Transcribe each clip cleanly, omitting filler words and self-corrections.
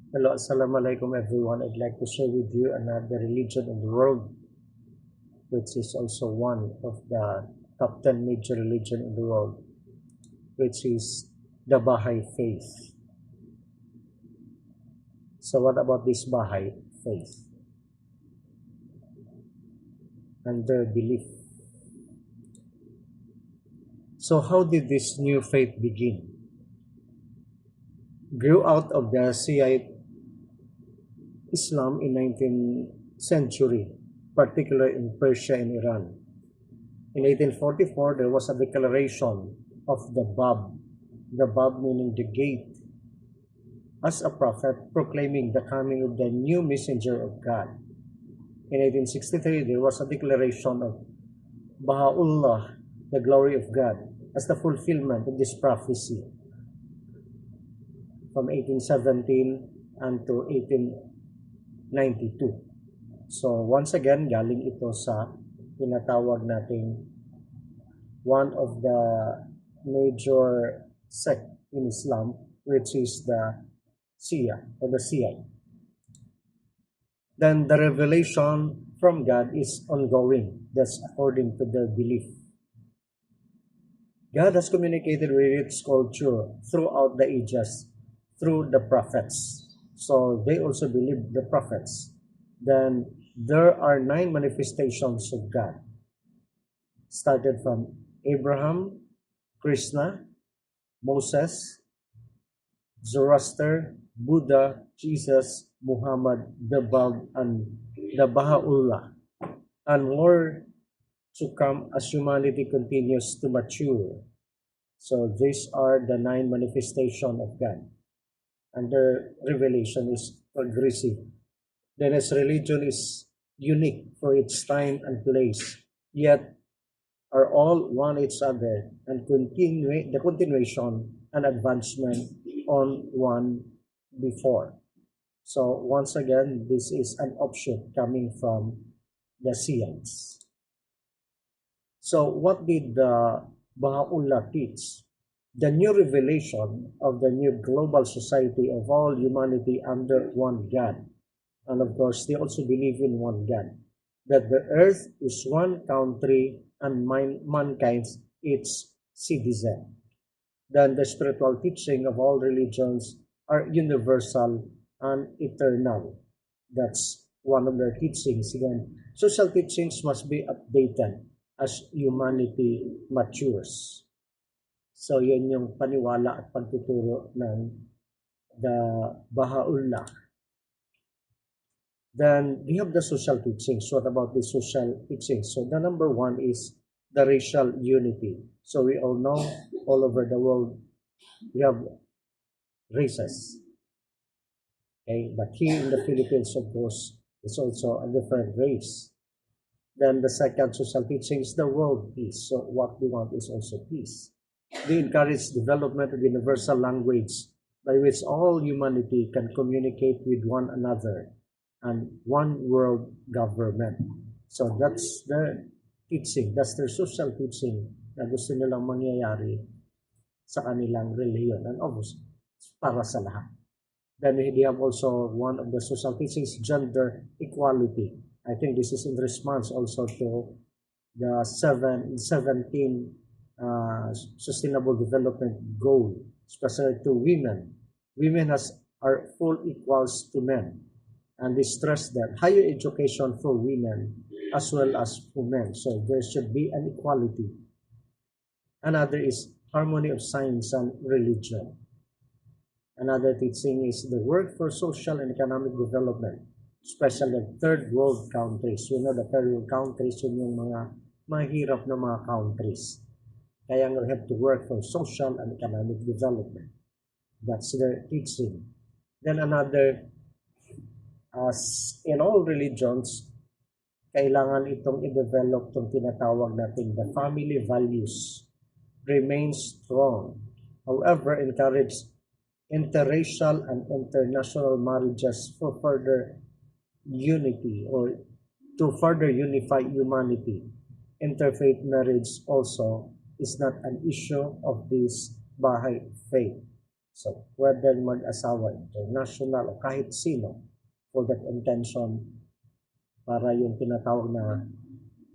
Hello, Assalamualaikum everyone. I'd like to share with you another religion in the world, which is also one of the top 10 major religion in the world, which is the Bahai Faith. So what about this Bahai Faith and their belief? So how did this new faith begin? Grew out of the Shiite Islam in 19th century, particularly in Persia and Iran. In 1844, there was a declaration of the Bab meaning the gate, as a prophet proclaiming the coming of the new messenger of God. In 1863, there was a declaration of Baha'u'llah, the glory of God, as the fulfillment of this prophecy from 1817 unto 1892. So once again, galing ito sa tinatawag nating one of the major sect in Islam, which is the Shia or the Shiite. Then the revelation from God is ongoing. That's according to their belief. God has communicated with its culture throughout the ages through the prophets. So they also believe the prophets. Then there are 9 manifestations of God. Started from Abraham, Krishna, Moses, Zoroaster, Buddha, Jesus, Muhammad, the Bab, and the Baha'u'llah, and more to come as humanity continues to mature. So these are the 9 manifestations of God, and their revelation is progressive. Then its religion is unique for its time and place, yet are all one each other and the continuation and advancement on one before. So once again, this is an option coming from the Shiites. So what did the Baha'u'llah teach? The new revelation of the new global society of all humanity under one God. And of course, they also believe in one God. That the earth is one country and mankind its citizen. Then the spiritual teaching of all religions are universal and eternal. That's one of their teachings. Again, social teachings must be updated as humanity matures. So yun yung paniwala at pagtuturo ng the Baha'u'llah. Then we have the social teachings. What about the social teachings? So the number 1 is the racial unity. So we all know all over the world we have races. Okay, but here in the Philippines, of course, it's also a different race. Then the second social teaching is the world peace. So what we want is also peace. They encourage development of universal language by which all humanity can communicate with one another and one world government. So that's their teaching. That's their social teaching na gusto nilang mangyayari sa kanilang religion. And obviously, para sa lahat. Then we have also one of the social teachings, gender equality. I think this is in response also to the 17 Sustainable Development Goal, especially to women. Women are full equals to men. And they stress that higher education for women as well as for men. So there should be an equality. Another is harmony of science and religion. Another teaching is the work for social and economic development, especially in third world countries. You know, the third world countries, yun yung mga mahirap na mga countries. Kaya we have to work for social and economic development. That's their teaching. Then another, as in all religions, kailangan itong i-develop itong tinatawag natin the family values remain strong. However, encourage interracial and international marriages for further unity or to further unify humanity. Interfaith marriage also is not an issue of this Bahai Faith. So, whether mag-asawa, international, o kahit sino, for that intention, para yung tinatawag na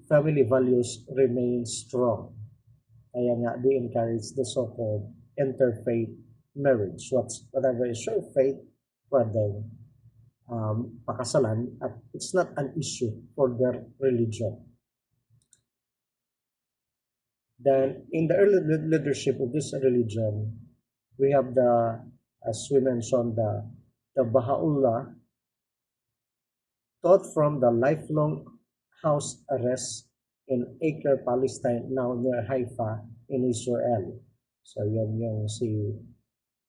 family values remain strong. Kaya nga, they encourage the so-called interfaith marriage. Whatever is your faith, pwedeng pakasalan, at it's not an issue for their religion. Then, in the early leadership of this religion, we have as we mentioned, the Baha'u'llah, taught from the lifelong house arrest in Acre, Palestine, now near Haifa in Israel. So, yan yung si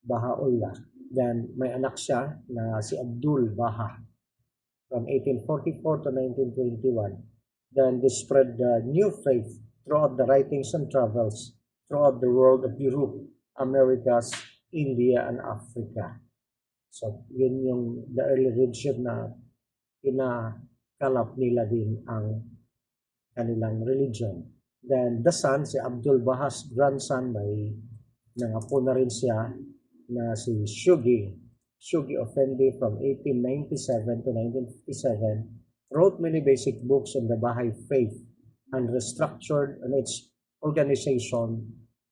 Baha'u'llah. Then, may anak siya na si Abdul Baha from 1844 to 1921. Then, they spread the new faith throughout the writings and travels throughout the world of Europe, Americas, India, and Africa. So, yun yung the early leadership na pinakalap nila din ang kanilang religion. Then, the son, si Abdul Baha's grandson, may nangapo na rin siya na si Shugi Effendi from 1897 to 1957, wrote many basic books on the Bahai Faith and restructured its organization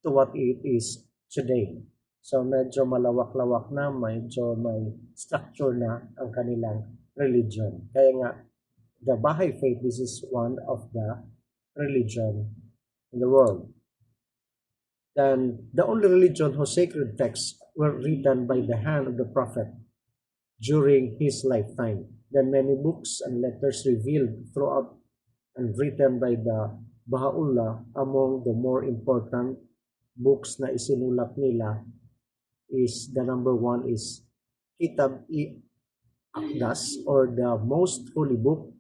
to what it is today. So medyo malawak-lawak na, medyo may structure na ang kanilang religion. Kaya nga, the Bahai Faith, this is one of the religion in the world. Then, the only religion whose sacred texts were written by the hand of the prophet during his lifetime. Then many books and letters revealed throughout and written by the Baha'u'llah. Among the more important books na isinulat nila is the number one is Kitab-i-Aqdas, or the Most Holy Book.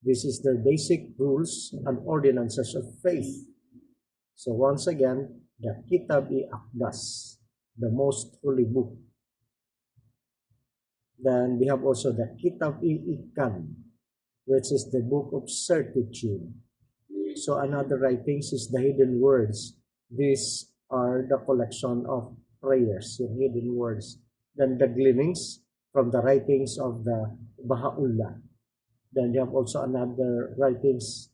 This is their basic rules and ordinances of faith. So once again, the Kitab-i-Aqdas, the Most Holy Book. Then we have also the Kitab-i-Ikan, which is the Book of Certitude. So another writings is the Hidden Words. These are the collection of prayers, yung hidden words. Then the gleanings from the writings of the Baha'u'llah. Then you have also another writings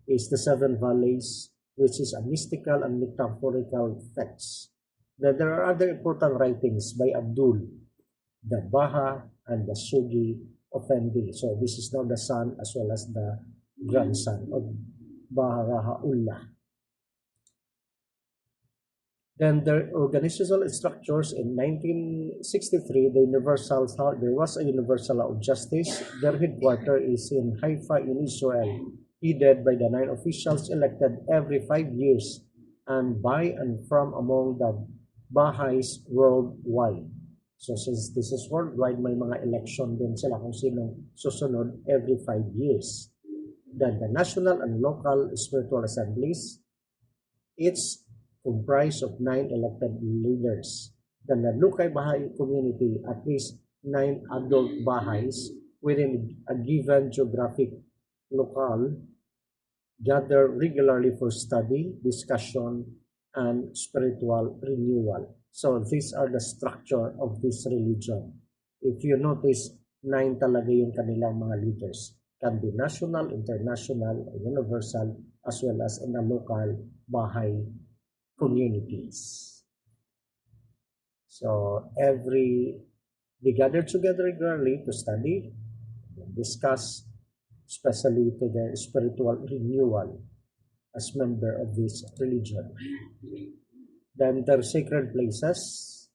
is the Seven Valleys, which is a mystical and metaphorical text. Then there are other important writings by Abdul, the Baha, and the Shugi Effendi. So this is now the son as well as the grandson of Baha'u'llah. Then their organizational structures in 1963, there was a universal law of justice. Their headquarters is in Haifa in Israel, headed by the 9 officials elected every 5 years and by and from among the Baha'is worldwide. So since this is worldwide, may mga election din sila kung sinong susunod every 5 years. Then the national and local spiritual assemblies, it's comprised of 9 elected leaders. Then the Lukay Baha'i community, at least 9 adult Baha'is within a given geographic locale, gather regularly for study, discussion, and spiritual renewal. So these are the structure of this religion. If you notice, 9 talaga yung kanilang mga leaders. Can be national, international, universal, as well as in the local Baha'i communities. So they gather together regularly to study, discuss, especially to their spiritual renewal as member of this religion. Then their sacred places,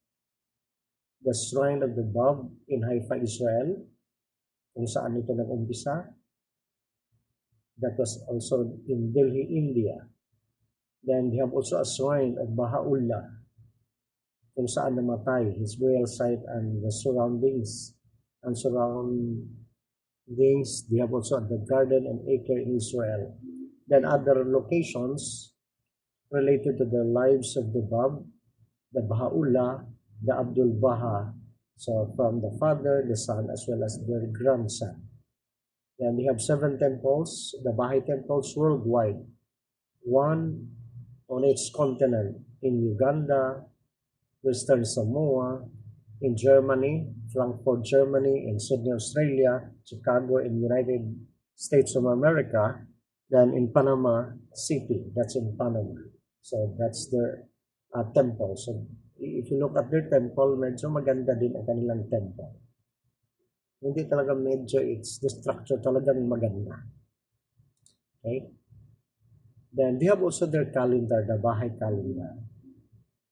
the Shrine of the Dove in Haifa, Israel, kung saan ito nag-umpisa. That was also in Delhi, India. Then we have also a shrine of Baha'u'llah, kung saan namatay, his burial site and the surroundings. They have also the garden and acre in Israel. Then other locations related to the lives of the Bab, the Baha'u'llah, the Abdul Baha, so from the father, the son, as well as their grandson. Then we have 7 temples, the Baha'i temples worldwide. 1 on each continent, in Uganda, Western Samoa, in Germany, Frankfurt, Germany, in Sydney, Australia, Chicago, in United States of America, then in Panama City, that's in Panama. So that's their temple. So if you look at their temple, medyo maganda din ang kanilang temple. Hindi talaga medyo, it's the structure talagang maganda. Okay? Then they have also their calendar, the Bahai calendar.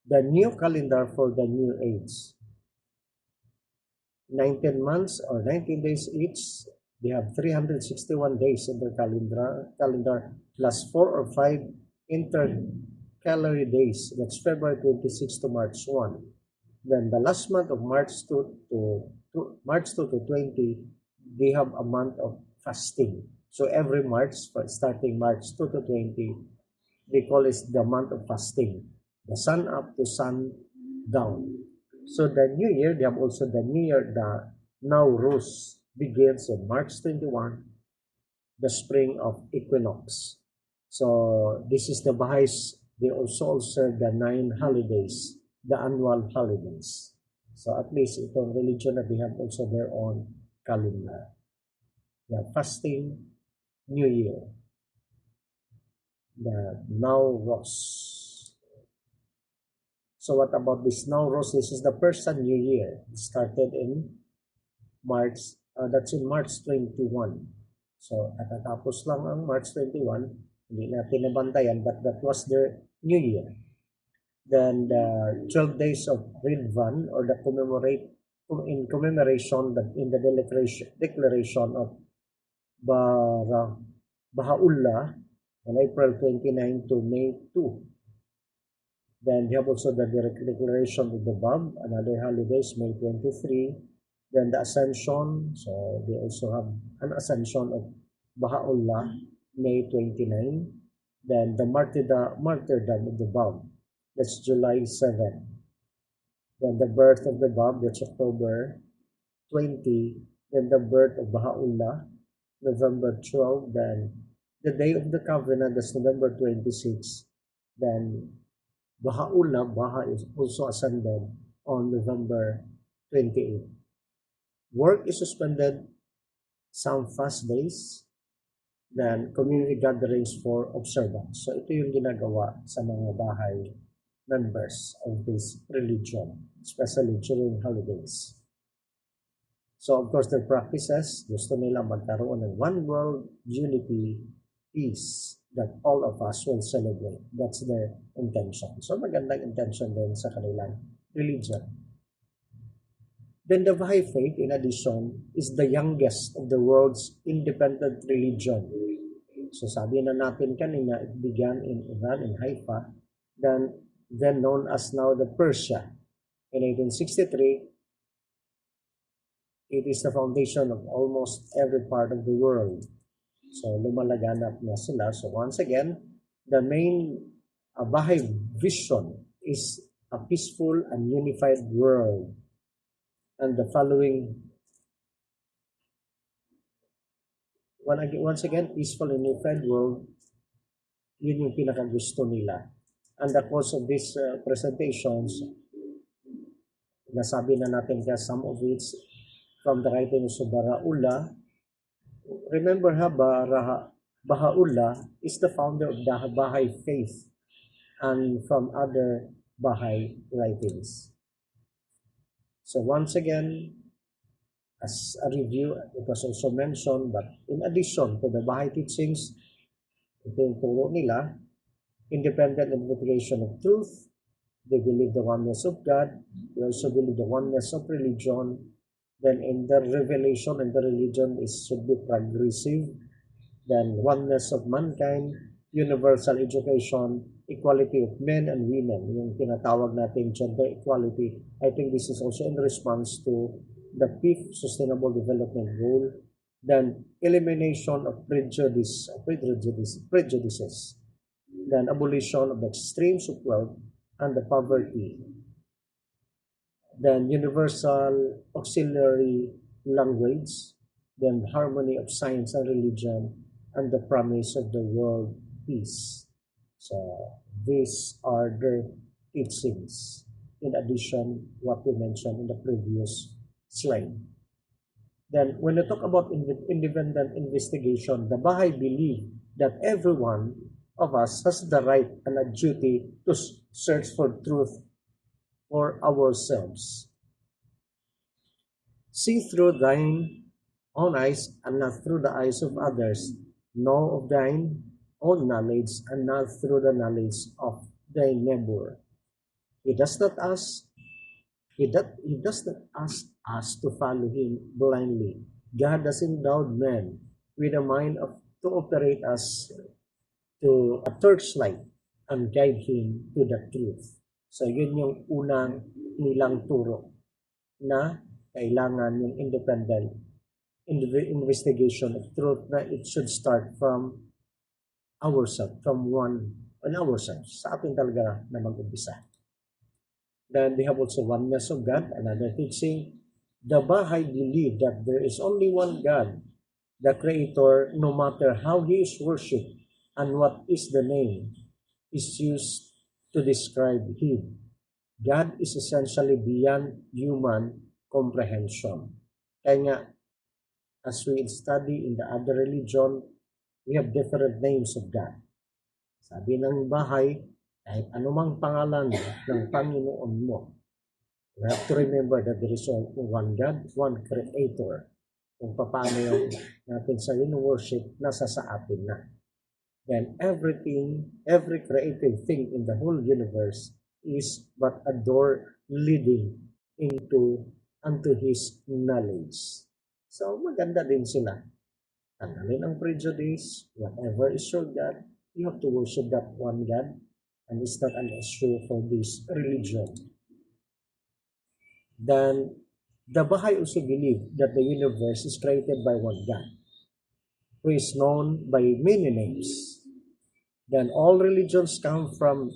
The new calendar for the new age. 19 months or 19 days each. They have 361 days in their calendar plus 4 or 5 intercalary days. That's February 26 to March 1. Then the last month of March 2 to March 2 to 20, they have a month of fasting. So every March, starting March 2 to 20, they call it the month of fasting. The sun up to sun down. So the new year, they have also the new year, the JoArs begins on March 21, the spring of equinox. So this is the Baha'is, they also observe the 9 holidays, the annual holidays. So at least itong religion na they have also their own calendar. They have fasting, New Year, the JoArs. So what about this JoArs? This is the Persian New Year. It started in March, that's in March 21. So katatapos lang ang March 21, hindi natin nabantayan, but that was their New Year. Then the 12 days of Ridvan, or the commemoration in the declaration of Baha'u'llah on April 29 to May 2. Then you have also the declaration of the Bab, another holidays, May 23. Then the Ascension, so they also have an Ascension of Baha'u'llah, May 29. Then the martyrdom of the Bab, that's July 7. Then the birth of the Bab, that's October 20. Then the birth of Baha'u'llah, November 12. Then the Day of the Covenant, that's November 26. Then Baha'u'llah, Baha is also ascended on November 28. Work is suspended, some fast days, then community gatherings for observance. So ito yung ginagawa sa mga Bahay members of this religion, especially during holidays. So of course, their practices, gusto nila magkaroon ng one world, unity, peace, that all of us will celebrate. That's their intention. So magandang intention din sa kanilang religion. Then the Bahai Faith, in addition, is the youngest of the world's independent religion. So sabi na natin kanina, it began in Iran, in Haifa, then known as now the Persia. In 1863, it is the foundation of almost every part of the world. So lumalaganap na sila. So once again, the main Bahai vision is a peaceful and unified world. And the following, once again, peaceful and unified world, yun yung pinakagusto nila. And the course of these presentations, nasabi na natin ka some of it from the writings of Baha'u'llah. Remember Baha'u'llah is the founder of the Bahai Faith and from other Bahai writings. So once again, as a review, it was also mentioned, but in addition to the Bahai teachings, ito yung turo nila, independent investigation of truth, they believe the oneness of God, they also believe the oneness of religion, then in the revelation and the religion should be progressive, then oneness of mankind, universal education, equality of men and women, yung tinatawag natin gender equality. I think this is also in response to the 5th Sustainable Development Goal. Then elimination of prejudices. Then abolition of the extremes of wealth and the poverty. Then universal auxiliary language. Then harmony of science and religion, and the promise of the world peace. So these are the teachings. in addition what we mentioned in the previous slide. Then, when we talk about independent investigation, the Bahai believe that every one of us has the right and a duty to search for truth for ourselves. See through thine own eyes and not through the eyes of others. Know of thine own knowledge and not through the knowledge of thy neighbor. He does not ask us to follow him blindly. God has endowed man with a mind to operate us to a torchlight and guide him to the truth. So yun yung unang nilang turo na kailangan yung independent investigation of truth na it should start from ourselves, sa atin talaga na mag-umpisa. Then they have also oneness of God, another teaching. The Bahai believe that there is only one God, the Creator, no matter how He is worshipped and what is the name is used to describe Him. God is essentially beyond human comprehension. Kaya nga, as we study in the other religion, we have different names of God. Sabi ng Bahai, kahit anumang pangalan ng Panginoon mo, we have to remember that there is only one God, one Creator. Kung paano yung natin sa worship, nasa sa atin na. Then everything, every creative thing in the whole universe is but a door leading unto His knowledge. So maganda din sila. Tanggalin ang prejudice, whatever is your God, you have to worship that one God. And it's not an issue for this religion. Then, the Bahai also believe that the universe is created by one God, who is known by many names. Then, all religions come from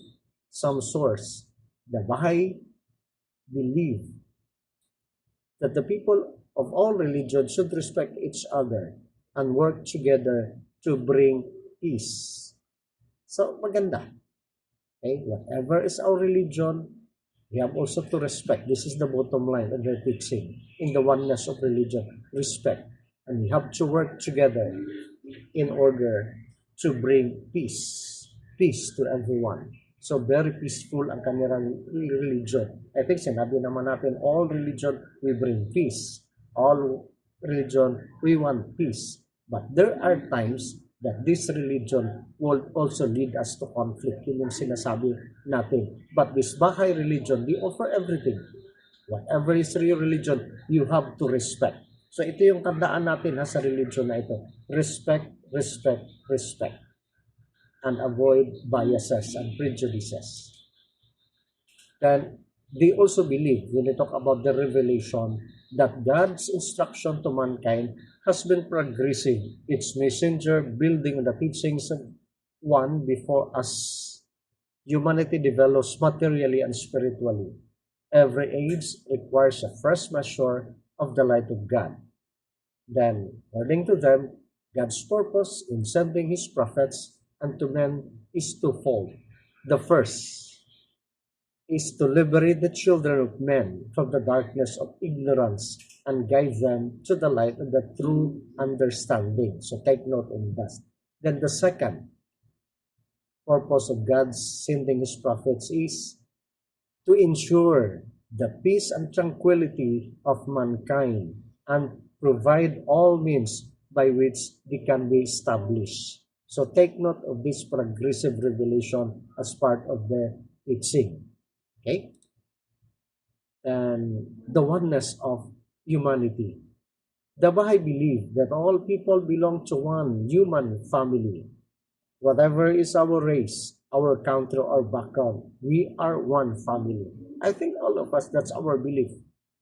some source. The Bahai believe that the people of all religions should respect each other and work together to bring peace. So, maganda. Okay, whatever is our religion, we have also to respect. This is the bottom line of their teaching in the oneness of religion, respect. And we have to work together in order to bring peace to everyone. So very peaceful ang kanilang religion. I think sinabi naman natin, all religion, we bring peace. All religion, we want peace. But there are times that this religion will also lead us to conflict. Yun yung sinasabi natin. But this Bahai religion, they offer everything. Whatever is your religion, you have to respect. So ito yung tandaan natin sa religion na ito. Respect, respect, respect. And avoid biases and prejudices. Then, they also believe, when they talk about the revelation, that God's instruction to mankind has been progressive. Its messenger building on the teachings of one before us. Humanity develops materially and spiritually. Every age requires a fresh measure of the light of God. Then, according to them, God's purpose in sending His prophets unto men is twofold. The first is to liberate the children of men from the darkness of ignorance and guide them to the light of the true understanding. So take note on that. Then the second purpose of God's sending His prophets is to ensure the peace and tranquility of mankind and provide all means by which they can be established. So take note of this progressive revelation as part of the teaching. Okay? And the oneness of humanity. The Bahai believe that all people belong to one human family. Whatever is our race, our country, or background, we are one family. I think all of us, that's our belief.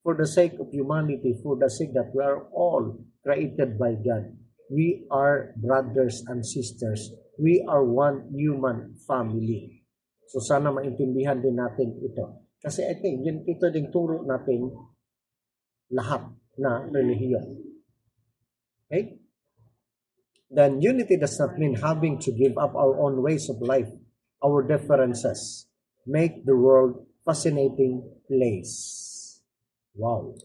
For the sake of humanity, for the sake that we are all created by God. We are brothers and sisters. We are one human family. So sana maintindihan din natin ito. Kasi I think ito din turo natin lahat na relihiyon. Okay? Then unity does not mean having to give up our own ways of life, our differences, make the world fascinating place. Wow.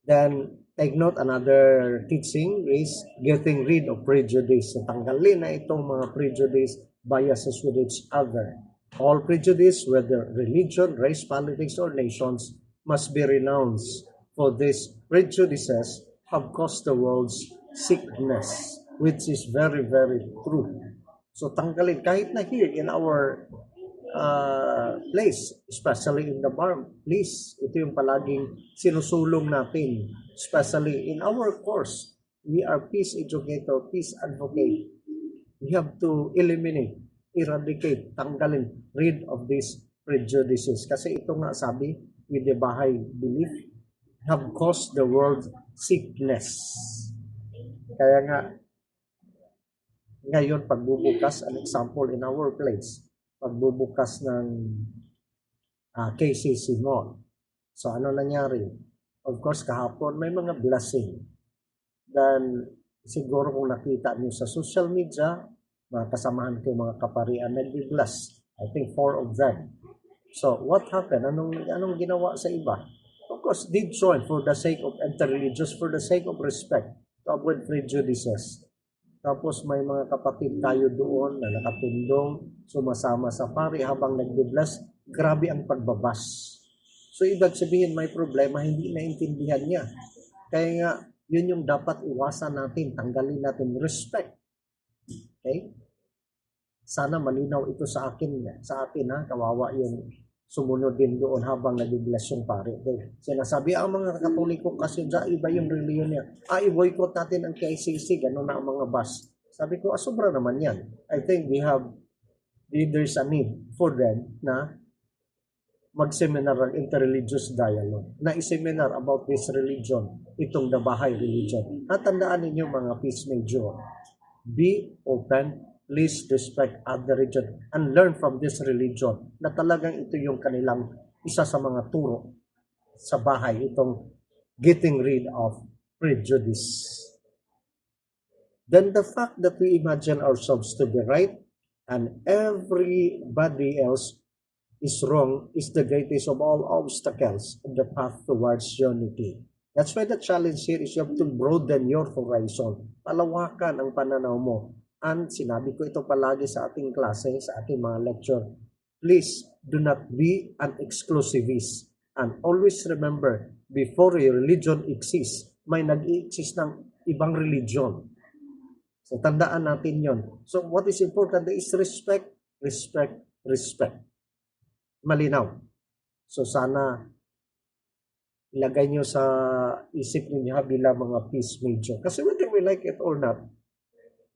Then, take note, another teaching is getting rid of prejudice. So, tanggalin na itong mga prejudice, biases with each other. All prejudice, whether religion, race, politics, or nations, must be renounced. For these prejudices have caused the world's sickness, which is very, very true. So, tanggalin, kahit na here in our place, especially in the bar, please, ito yung palaging sinusulong natin, especially in our course. We are peace educator, peace advocate. We have to eliminate, eradicate, tanggalin, rid of these prejudices. Kasi ito nga sabi, with the Bahai belief, have caused the world sickness. Kaya nga, ngayon pagbubukas, an example in our place, pagbubukas ng KCC Mall. So, ano nangyari? Of course, kahapon may mga blessing. Then, siguro kung nakita niyo sa social media, mga kasamahan ko mga kaparian, nag-bless. I think 4 of them. So, what happened? Anong ginawa sa iba? Of course, did join for the sake of interreligious, for the sake of respect, to avoid prejudices. Tapos may mga kapatid tayo doon na nakatundong, sumasama sa pari habang nagbe-bless, grabe ang pagbabas. So ibig sabihin may problema, hindi naintindihan niya. Kaya nga, yun yung dapat iwasan natin, tanggalin natin, respect. Okay? Sana malinaw ito sa atin ha, kawawa yung sumunod din doon habang nag-bless yung pare. Okay? Sinasabi, ang mga Katoliko kasi dyan, iba yung reliyon niya. I-boycott natin ang KCC, gano'n na ang mga bus. Sabi ko, sobra naman yan. I think there's a need for them na mag-seminar ng interreligious dialogue, na i-seminar about this religion, itong the Bahai religion. At tandaan ninyo mga peace major, be open, please respect other religion and learn from this religion na talagang ito yung kanilang isa sa mga turo sa bahay, itong getting rid of prejudice. Then the fact that we imagine ourselves to be right and everybody else is wrong is the greatest of all obstacles on the path towards unity. That's why the challenge here is you have to broaden your horizon. Palawakan ang pananaw mo. And sinabi ko ito palagi sa ating klase, sa ating mga lecture. Please do not be an exclusivist. And always remember, before a religion exists, may nag-i-exist ng ibang religion. So tandaan natin yon. So what is important is respect, respect, respect. Malinaw. So sana ilagay nyo sa isip ninyo bilang mga peace major. Kasi whether we like it or not,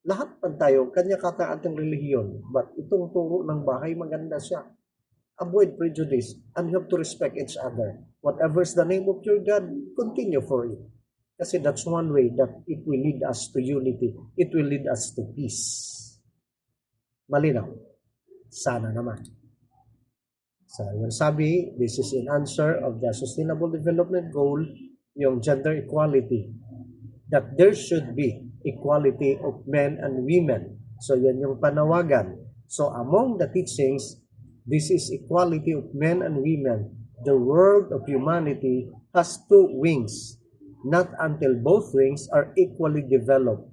lahat pa tayo, kanya-kata ating relihiyon. But itong turo ng bahay, maganda siya. Avoid prejudice and you have to respect each other. Whatever is the name of your God, continue for it. Kasi that's one way that it will lead us to unity. It will lead us to peace. Malinaw. Sana naman. So, yung sabi, this is in answer of the Sustainable Development Goal, yung gender equality. That there should be equality of men and women. So, yan yung panawagan. So, among the teachings, this is equality of men and women. The world of humanity has 2 wings. Not until both wings are equally developed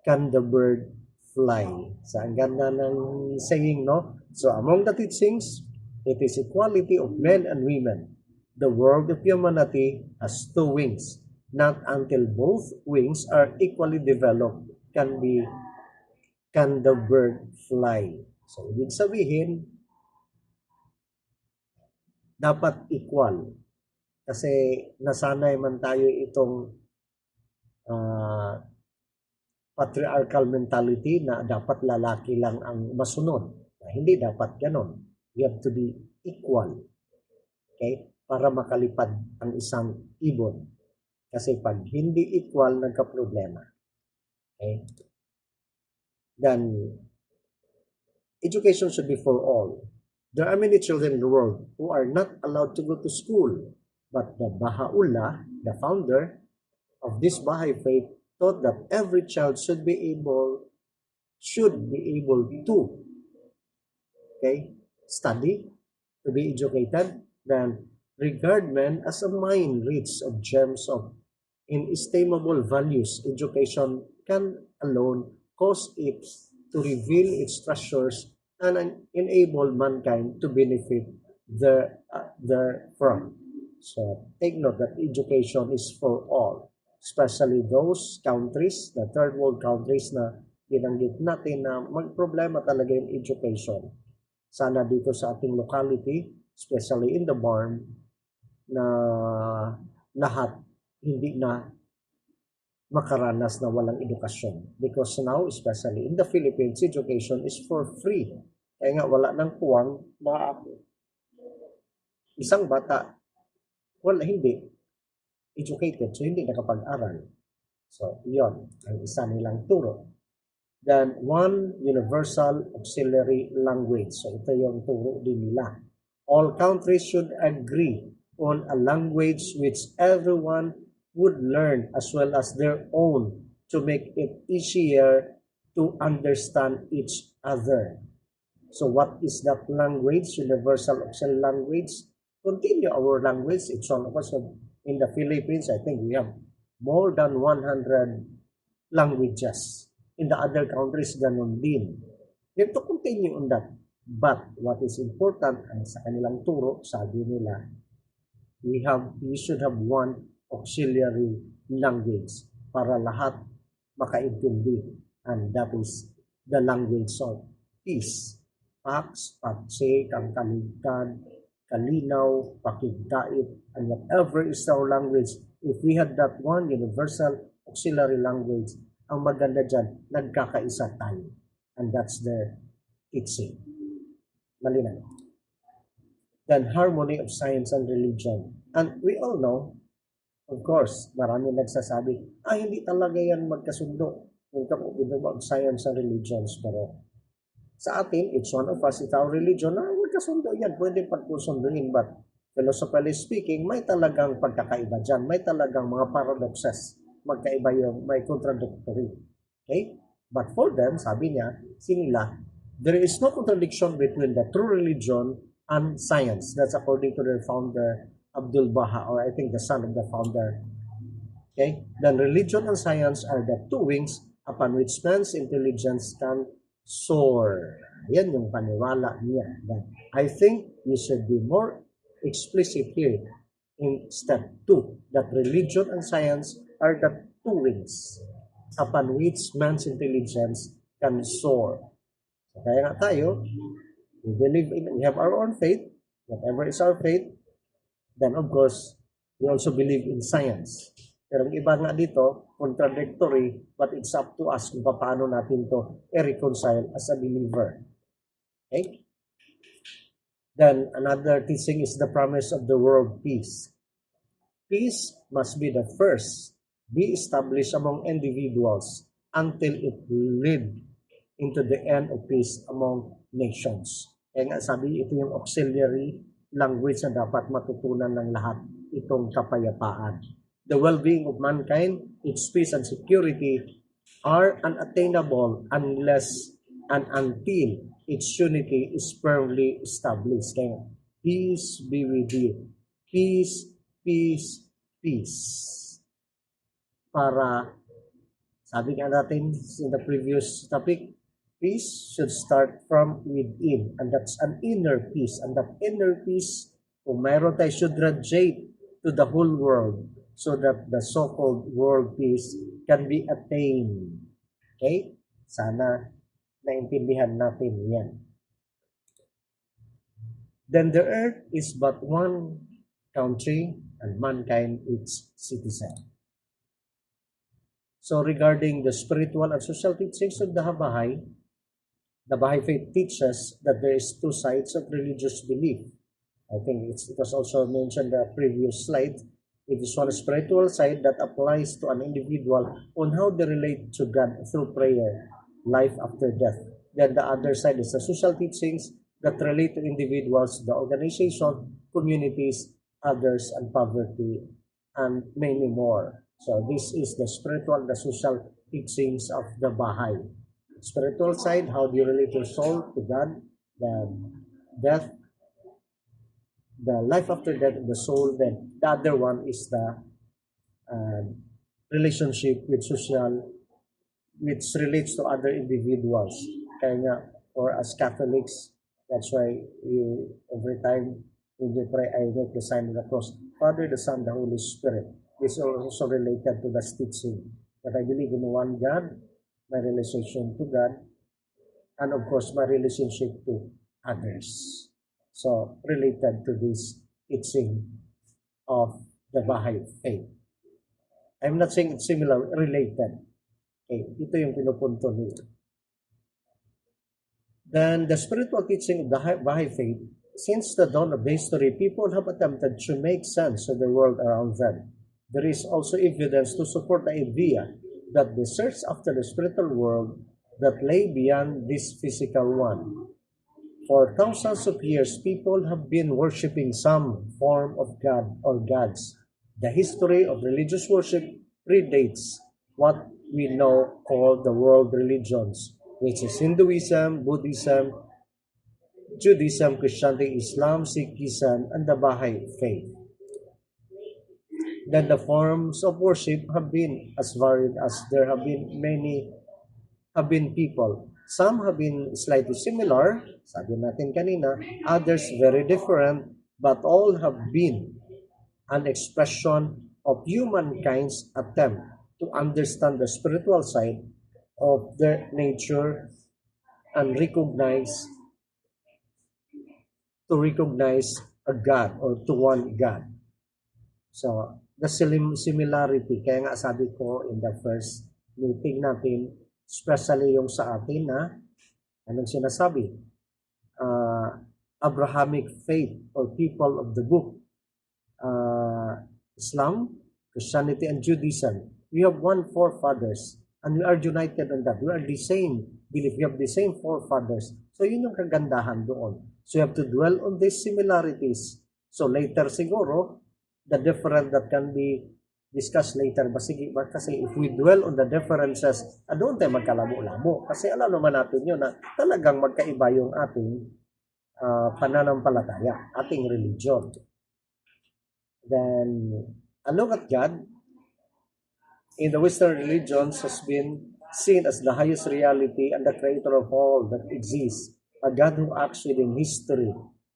can the bird fly. So, ang ganda ng saying, no? So, among the teachings, it is equality of men and women. The world of humanity has 2 wings. Not until both wings are equally developed can the bird fly. So, ibig sabihin, dapat equal. Kasi nasanay man tayo itong patriarchal mentality na dapat lalaki lang ang masunod. Hindi dapat ganon. You have to be equal. Okay? Para makalipad ang isang ibon. Kasi pag hindi equal, nagka-problema. Okay? Then, education should be for all. There are many children in the world who are not allowed to go to school. But the Baha'u'llah, the founder of this Bahai Faith, thought that every child should be able to study, to be educated, then regard men as a mine rich of gems of inestimable values. Education can alone cause it to reveal its treasures and enable mankind to benefit therefrom. So take note that education is for all, especially those countries, the third world countries na binanggit natin na magproblema talaga yung education. Sana dito sa ating locality, especially in the barn, na lahat hindi na makaranas na walang edukasyon. Because now, especially in the Philippines, education is for free. Kaya nga wala nang puwang na isang bata, wala, hindi educated, so hindi nakapag-aral. So, iyon ang isa nilang turo. Then, one universal auxiliary language. So, ito yung turo din nila. All countries should agree on a language which everyone would learn as well as their own to make it easier to understand each other. So what is that language? Universal auxiliary language. Continue our language. It's one of us. In the Philippines, I think we have more than 100 languages. In the other countries, ganun din. You have to continue on that. But what is important, ang sa kanilang turo, sabi nila, we should have one auxiliary language para lahat makaintindi. And that is the language of peace. Pax, patsay, kangkaligtan, kalinaw, pakigdait, and whatever is our language, if we had that one universal auxiliary language, ang maganda dyan, nagkakaisa tayo. And that's their teaching. Malinaw. Then harmony of science and religion. And we all know, of course, marami nagsasabi, hindi talaga yan magkasundo. Kung about science and religions, pero sa atin, it's one of us, it's our religion, magkasundo yan, pwede pagkusunduin, but philosophically speaking, may talagang pagkakaiba dyan, may talagang mga paradoxes, magkaiba yung, may contradictory. Okay? But for them, sabi niya, sinila, there is no contradiction between the true religion and science. That's according to their founder, Abdul Baha, or I think the son of the founder. Okay? Then religion and science are the two wings upon which man's intelligence can soar. Yan yung paniwala niya. Then I think we should be more explicit here in step 2, that religion and science are the two wings upon which man's intelligence can soar. So, kaya nga tayo, we have our own faith, whatever is our faith, then of course, we also believe in science. Pero ang iba nga dito, contradictory, but it's up to us kung paano natin to i-reconcile as a believer. Okay? Then another teaching is the promise of the world peace. Peace must be the first, be established among individuals until it lead into the end of peace among nations. Kaya nga sabi, ito yung auxiliary language na dapat matutunan ng lahat, itong kapayapaan. The well-being of mankind, its peace and security are unattainable unless and until its unity is firmly established. Kaya, peace be with you. Peace, peace, peace. Para, sabi nga natin in the previous topic, peace should start from within. And that's an inner peace. And that inner peace, kung mayroon tayo, should radiate to the whole world so that the so-called world peace can be attained. Okay? Sana naintindihan natin yan. Then the earth is but one country and mankind its citizen. So regarding the spiritual and social teachings of the Bahai Faith teaches that there is two sides of religious belief. I think it was also mentioned in the previous slide. It is one spiritual side that applies to an individual on how they relate to God through prayer, life after death. Then the other side is the social teachings that relate to individuals, the organization, communities, others, and poverty, and many more. So this is the spiritual and the social teachings of the Bahai. Spiritual side, how do you relate your soul to God, the death, the life after death of the soul. Then the other one is the uh, relationship with social, which relates to other individuals. Kaya nga, for us Catholics, that's why we, every time when we pray, I make the sign of the cross. Father, the Son, the Holy Spirit. This is also related to the teaching that I believe in one God, my relationship to God, and of course, my relationship to others. So, related to this teaching of the Bahai Faith. I'm not saying it's similar, related. Okay, ito yung pinupunto nila. Then, the spiritual teaching of the Bahai Faith, since the dawn of history, people have attempted to make sense of the world around them. There is also evidence to support the idea that the search after the spiritual world that lay beyond this physical one. For thousands of years, people have been worshiping some form of God or gods. The history of religious worship predates what we now call the world religions, which is Hinduism, Buddhism, Judaism, Christianity, Islam, Sikhism, and the Bahai Faith. Then the forms of worship have been as varied as there have been people. Some have been slightly similar, sabi natin kanina, others very different, but all have been an expression of humankind's attempt to understand the spiritual side of their nature and recognize a God or to one God. So, the similarity, kaya nga sabi ko in the first meeting natin, especially yung sa atin na, anong sinasabi? Abrahamic faith or people of the book, Islam, Christianity, and Judaism. We have one forefathers and we are united on that. We are the same belief. We have the same forefathers. So yun yung kagandahan doon. So you have to dwell on these similarities. So later siguro, the difference that can be discussed later. Kasi if we dwell on the differences, doon tayo magkalabo-labo. Kasi alam naman natin yun na talagang magkaiba yung ating pananampalataya, ating religion. Then, a look at God in the Western religions has been seen as the highest reality and the creator of all that exists, a God who acts within history.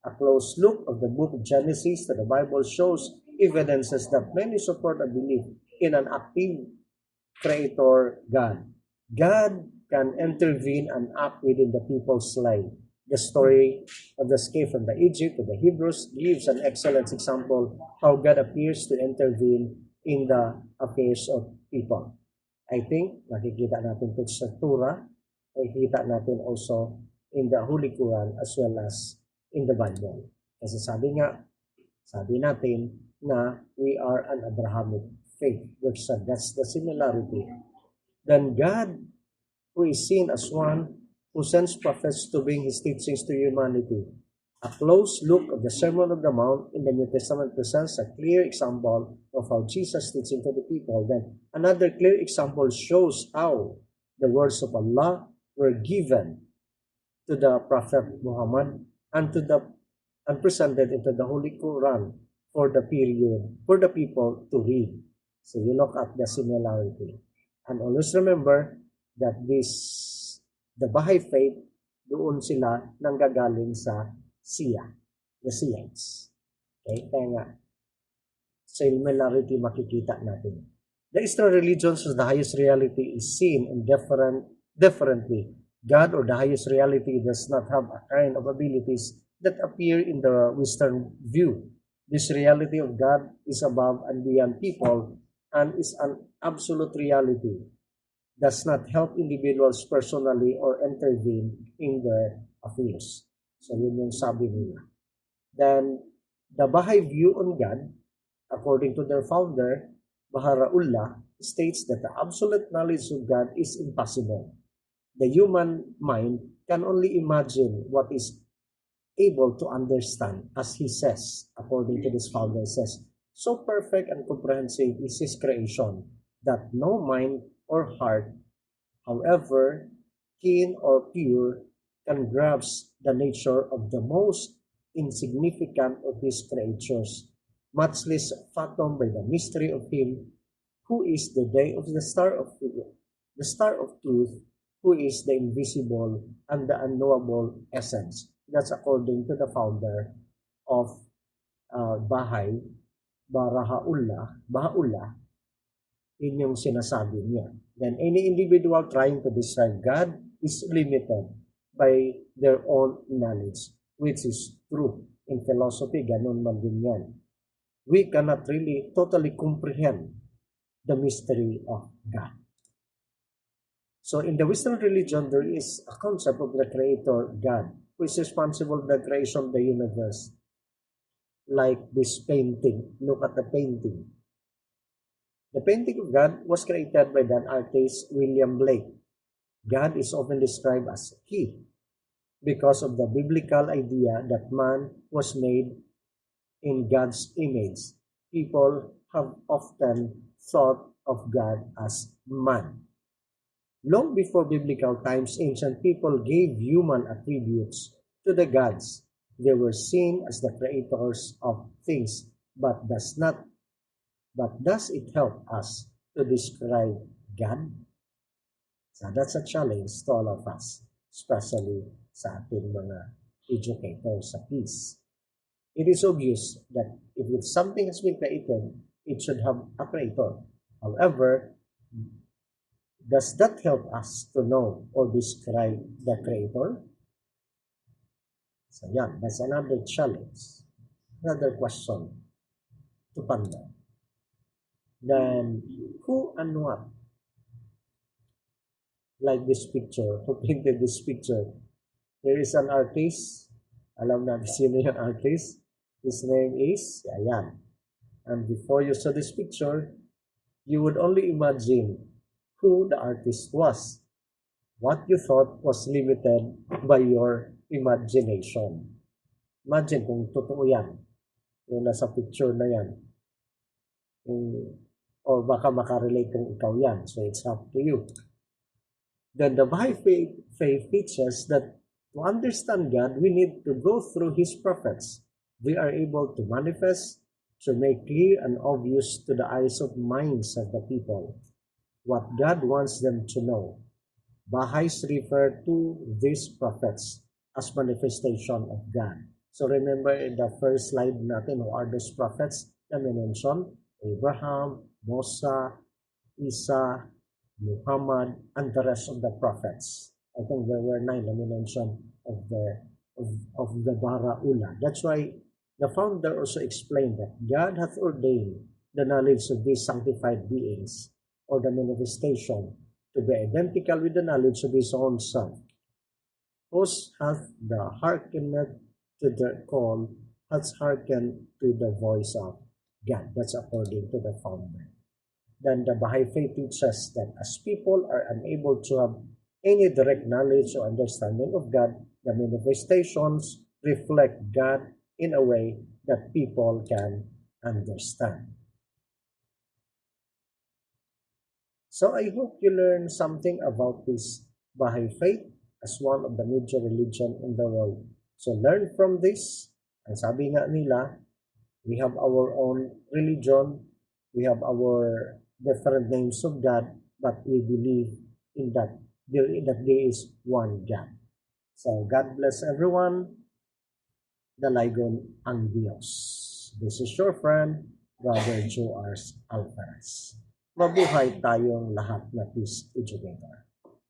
A close look of the book of Genesis to the Bible shows evidences that many support a belief in an active creator God. God can intervene and act within the people's life. The story of the escape from the Egypt to the Hebrews gives an excellent example how God appears to intervene in the affairs of people. I think nakikita natin ito sa Torah, nakikita natin also in the Holy Quran as well as in the Bible. Kasi sabi natin na we are an Abrahamic faith. That's the similarity. Then God, who is seen as one who sends prophets to bring his teachings to humanity. A close look of the Sermon on the Mount in the New Testament presents a clear example of how Jesus teaching to the people. Then another clear example shows how the words of Allah were given to the Prophet Muhammad and presented into the Holy Quran for the people to read. So you look at the similarity. And always remember that the Bahai Faith, doon sila nanggagaling sa Shia, the Shiites. Okay, kaya nga, similarity makikita natin. The Eastern religions as the highest reality is seen in differently. God or the highest reality does not have a kind of abilities that appear in the Western view. This reality of God is above and beyond people and is an absolute reality. Does not help individuals personally or intervene in their affairs. So yun yung sabi nila. Then, the Baha'i view on God, according to their founder, Baha'u'llah, states that the absolute knowledge of God is impossible. The human mind can only imagine what is able to understand, as he says, according to this founder says, so perfect and comprehensive is his creation that no mind or heart, however keen or pure, can grasp the nature of the most insignificant of his creatures, much less fathomed by the mystery of him who is the day of the star of truth, who is the invisible and the unknowable essence. That's according to the founder of Bahai, Baha'u'llah, yun yung sinasabi niya. Then any individual trying to describe God is limited by their own knowledge, which is true. In philosophy, ganun man din yan. We cannot really totally comprehend the mystery of God. So in the Western religion, there is a concept of the Creator God, who is responsible for the creation of the universe. Like this painting. Look at the painting. The painting of God was created by the artist William Blake. God is often described as He because of the biblical idea that man was made in God's image. People have often thought of God as man. Long before biblical times, ancient people gave human attributes to the gods. They were seen as the creators of things, but does it help us to describe God? So that's a challenge to all of us, especially sa ating mga educators sa peace. It is obvious that if something has been created, it should have a creator. However, does that help us to know or describe the creator? So yeah, that's another challenge, another question to ponder. Then, who and what? Like this picture, who painted this picture? There is an artist. Alam natin sino yung artist. His name is, ayan. And before you saw this picture, you would only imagine who the artist was. What you thought was limited by your imagination. Imagine kung totoo yan. Yung nasa picture na yan. Or baka makarelate kung ikaw yan. So it's up to you. Then the Bahai Faith teaches that to understand God, we need to go through His prophets. They are able to manifest, to make clear and obvious to the eyes of minds of the people what God wants them to know. Baha'is refer to these prophets as manifestation of God. So remember in the first slide natin, who are those prophets na mention? Abraham, Moses, Isa, Muhammad, and the rest of the prophets. I think there were 9 na mention of the Baha'u'llah. That's why the founder also explained that God hath ordained the knowledge of these sanctified beings, or the manifestation, to be identical with the knowledge of His own Son. Whose hath the hearkened to the call, hath hearkened to the voice of God. That's according to the founder. Then the Bahai Faith teaches that as people are unable to have any direct knowledge or understanding of God, the manifestations reflect God in a way that people can understand. So I hope you learned something about this Bahai Faith as one of the major religion in the world. So learn from this. And sabi nga nila, we have our own religion, we have our different names of God, but we believe in that there is one God. So God bless everyone. Dalagon ang Diyos. This is your friend, Brother JoArs Alferez. Mabuhay tayong lahat na peace educator.